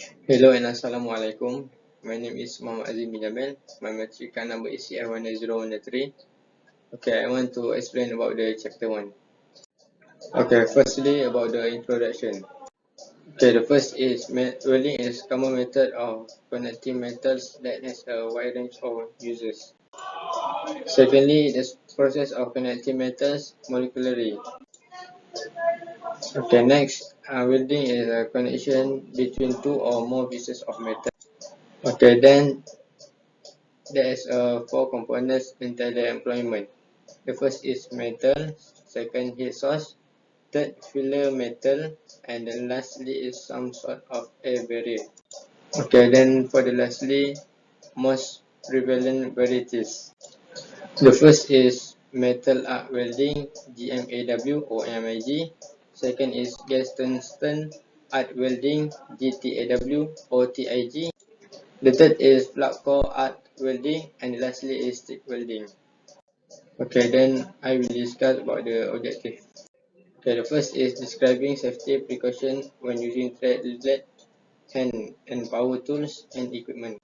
Hello and Assalamualaikum. My name is Muhammad Azim bin Jamil. My matriculation number is CF1013. Okay, I want to explain about the chapter 1. Okay, firstly about the introduction. Okay, the first is welding is common method of connecting metals that has a wide range of uses. Secondly, the process of connecting metals molecularly. Okay, next, welding is a connection between two or more pieces of metal. Okay, then there is four components in the employment. The first is metal, second heat source, third filler metal, and then lastly is some sort of air barrier. Okay, then for the lastly, most prevalent varieties. The first is metal arc welding, GMAW or MIG. Second is gas tungsten arc welding, GTAW or TIG. The third is flat core arc welding, and lastly is stick welding. Okay, then I will discuss about the objective. Okay, the first is describing safety precautions when using thread relay and power tools and equipment.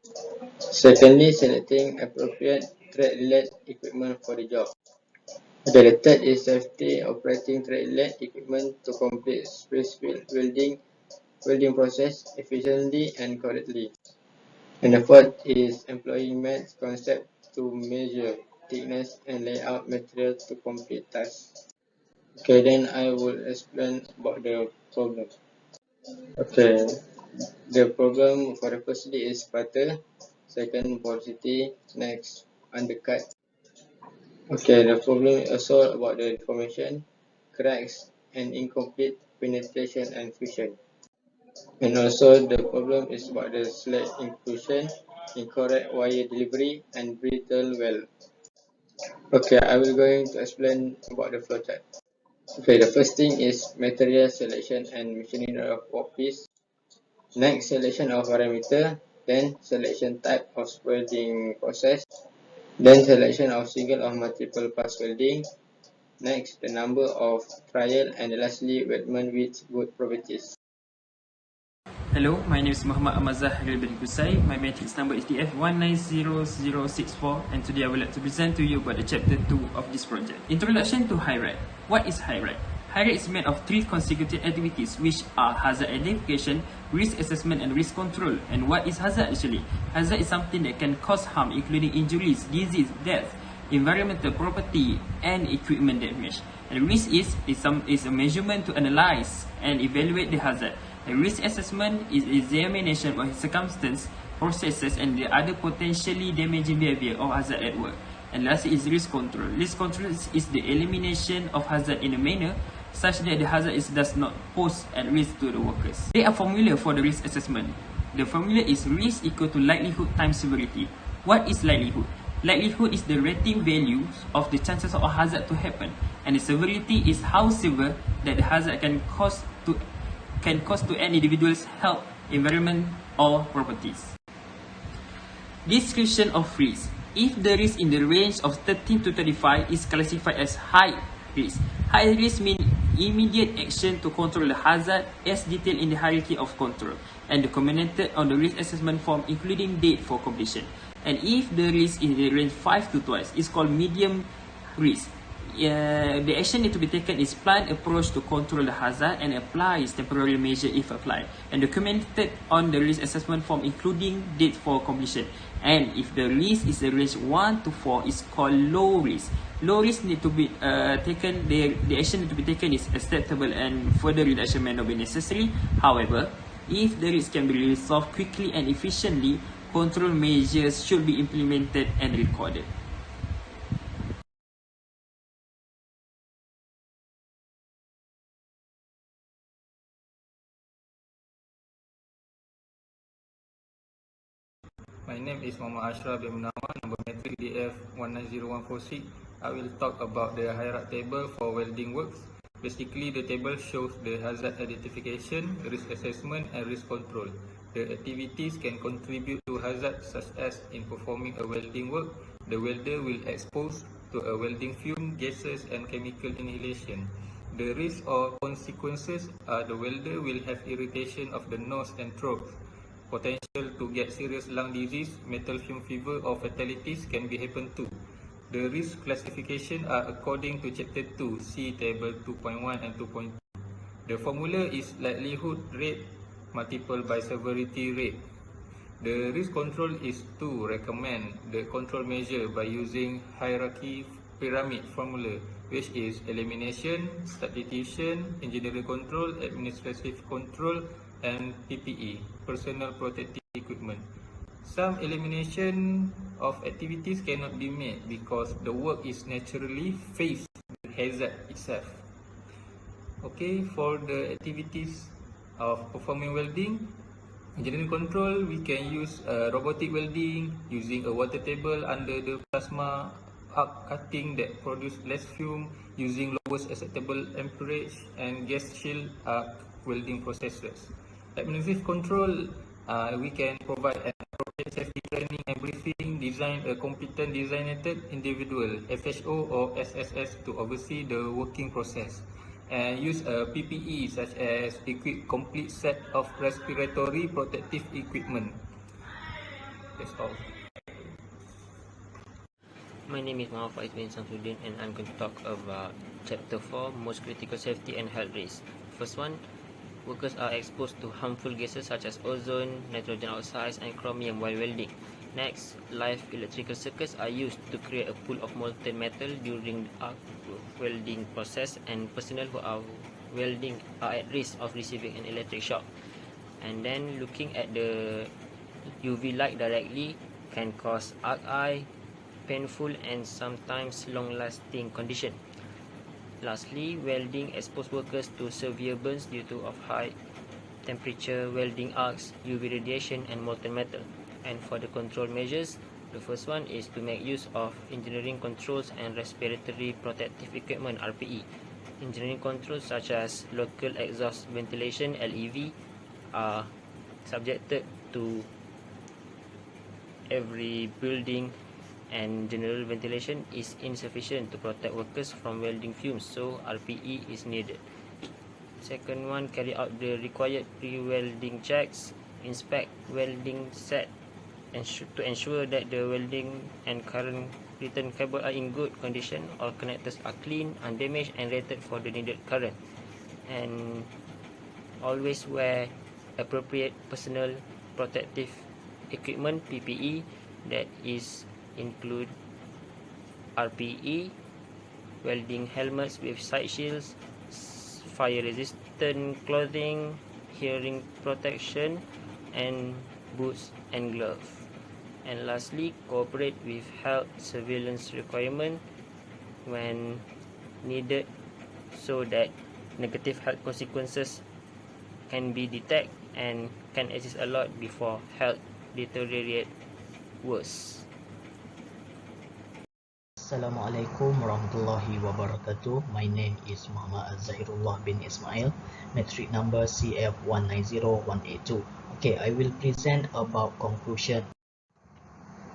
Secondly, selecting appropriate thread relay equipment for the job. Okay, the third is safety operating thread relay equipment to complete specific welding process efficiently and correctly. And the fourth is employing math concept to measure thickness and lay out material to complete tasks. Okay, then I will explain about the problem. Okay, the problem for the first is sputter, second porosity, next undercut. Okay, the problem is also about the deformation, cracks, and incomplete penetration and fusion. And also the problem is about the slack inclusion, incorrect wire delivery, and brittle weld. Okay, I will going to explain about the flowchart. Okay, the first thing is material selection and machining of workpiece. Next, selection of parameter. Then selection type of welding process. Then selection of single or multiple pass welding. Next, the number of trial, and lastly, weldment with good properties. Hello, my name is Muhammad Amazah bin Kusai. My matrix number is DF190064, and today I would like to present to you about the chapter 2 of this project. Introduction to HIRAD. What is HIRAD? HIRAD is made of 3 consecutive activities, which are hazard identification, risk assessment, and risk control. And what is hazard actually? Hazard is something that can cause harm, including injuries, disease, death, environmental property, and equipment damage. And risk is a measurement to analyze and evaluate the hazard. A risk assessment is examination of circumstances, processes, and the other potentially damaging behavior of hazard at work. And lastly is risk control. Risk control is the elimination of hazard in a manner such that the hazard does not pose at risk to the workers. There are formula for the risk assessment. The formula is risk equal to likelihood times severity. What is likelihood? Likelihood is the rating value of the chances of a hazard to happen, and the severity is how severe that the hazard can cause to an individual's health, environment, or properties. Description of risk. If the risk in the range of 13 to 35 is classified as high risk. High risk means immediate action to control the hazard as detailed in the hierarchy of control and documented on the risk assessment form, including date for completion. And if the risk in the range 5 to 12 is called medium risk. The action need to be taken is planned approach to control the hazard and applies temporary measure if applied, and documented on the risk assessment form, including date for completion. And if the risk is the range 1 to 4 is called low risk. Low risk need to be taken, the action need to be taken is acceptable and further reduction may not be necessary. However, if the risk can be resolved quickly and efficiently, control measures should be implemented and recorded. My name is Muhammad Ashraf bin Munawar, number matric DF190146. I will talk about the hierarchy table for welding works. Basically, the table shows the hazard identification, risk assessment, and risk control. The activities can contribute to hazard, such as in performing a welding work, the welder will expose to a welding fume, gases, and chemical inhalation. The risks or consequences are the welder will have irritation of the nose and throat. potential to get serious lung disease, metal fume fever or fatalities can be happen too. The risk classification are according to Chapter 2, see Table 2.1 and 2.2. The formula is likelihood rate multiplied by severity rate. The risk control is to recommend the control measure by using hierarchy pyramid formula, which is elimination, substitution, engineering control, administrative control, and PPE, personal protective equipment. Some elimination of activities cannot be made because the work is naturally faced with hazard itself. Okay, for the activities of performing welding, engineering control, we can use robotic welding using a water table under the plasma arc cutting that produce less fume using lowest acceptable amperage and gas shield arc welding processes. Administrative control, we can provide an appropriate safety training and briefing, design a competent designated individual, FHO or SSS, to oversee the working process, and use a PPE such as equip complete set of respiratory protective equipment. That's all. My name is Muhammad Faiz bin Samsudin and I'm going to talk about Chapter 4, Most Critical Safety and Health Risks. First one, workers are exposed to harmful gases such as ozone, nitrogen oxides and chromium while welding. Next, live electrical circuits are used to create a pool of molten metal during the arc welding process, and personnel who are welding are at risk of receiving an electric shock. And then looking at the UV light directly can cause arc eye, painful and sometimes long-lasting condition. Lastly, welding exposes workers to severe burns due to high temperature welding arcs, UV radiation and molten metal. And for the control measures, the first one is to make use of engineering controls and respiratory protective equipment (RPE). Engineering controls such as local exhaust ventilation (LEV) are subjected to every building, and general ventilation is insufficient to protect workers from welding fumes, so RPE is needed. Second one, carry out the required pre-welding checks, inspect welding set to ensure that the welding and current return cable are in good condition, all connectors are clean, undamaged and rated for the needed current. And always wear appropriate personal protective equipment PPE, that is include RPE, welding helmets with side shields, fire resistant clothing, hearing protection and boots and gloves. And lastly, cooperate with health surveillance requirement when needed so that negative health consequences can be detected and can exist a lot before health deteriorate worse. Assalamualaikum warahmatullahi wabarakatuh. My name is Muhammad Zahirullah bin Ismail, metric number CF190182. Okay, I will present about conclusion.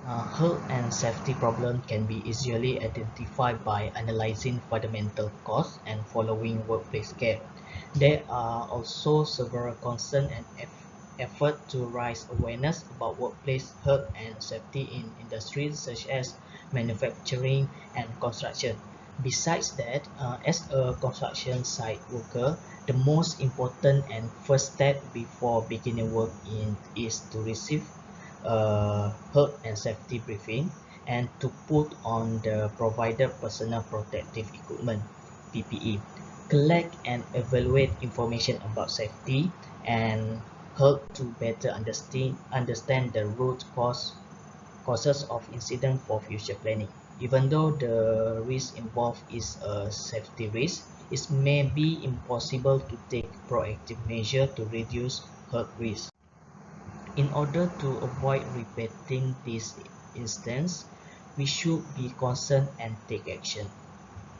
Health and safety problem can be easily identified by analyzing fundamental cause and following workplace care. There are also several concerns and efforts to raise awareness about workplace health and safety in industries such as manufacturing and construction. Besides that, as a construction site worker, the most important and first step before beginning work is to receive health and safety briefing and to put on the provided personal protective equipment PPE, collect and evaluate information about safety and help to better understand the root causes of incident for future planning. Even though the risk involved is a safety risk, it may be impossible to take proactive measure to reduce health risk. In order to avoid repeating this instance, we should be concerned and take action.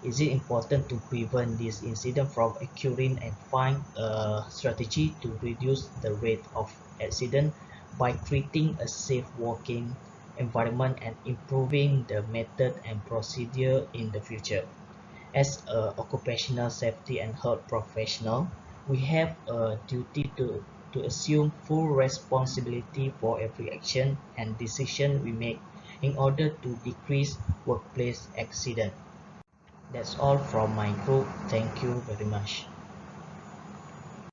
Is it important to prevent this incident from occurring and find a strategy to reduce the rate of accident by creating a safe working environment and improving the method and procedure in the future? As a occupational safety and health professional, we have a duty to assume full responsibility for every action and decision we make in order to decrease workplace accident. That's all from my group. Thank you very much.